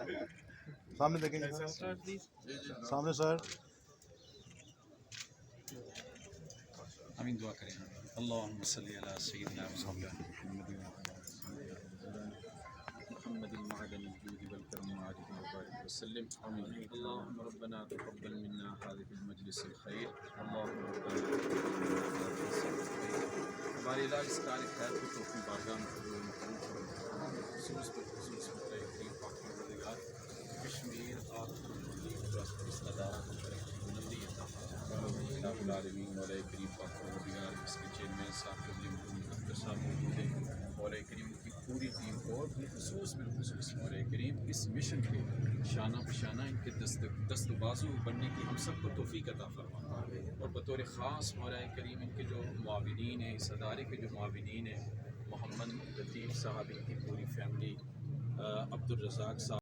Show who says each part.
Speaker 1: सामने देखेंगे सर, सामने सर।
Speaker 2: आमीन, दुआ करें। अल्लाहुम्मा सल्ली अला सय्यिदिना मुहम्मदिल मअदनिल जूदि वल करम वआलिहि वसल्लम। आमीन। अल्लाहुम्मा रब्बना तक़ब्बल मिन्ना हाज़िहिल मजलिसिल खैर। अल्लाहुम्मा रब्बना हमारे इलाज इस कार्य खैर को तो अपनी बारगाह में कबूल खुसूस पर खुसूस करीम पाक परवरदिगार कश्मीर रिश्तेदार बुलंदी आलमीन मौला करीम पाक परवरदिगार इसके चेयरमैन साहब अख्तर साहब मौजूद हैं। मौला करीम की पूरी टीम को और बिलखुसूस मौला करीम इस मिशन के शाना बशाना इनके दस्त बाजू बनने की हम सबको तौफीक अता फरमा। और बतौर ख़ास मौला करीम इनके जो मुआविनीन हैं, इस अदारे के जो मुआविनीन हैं, मोहम्मद लतीफ़ साहब, इनकी पूरी फैमिली, अब्दुल रज़ाक साहब,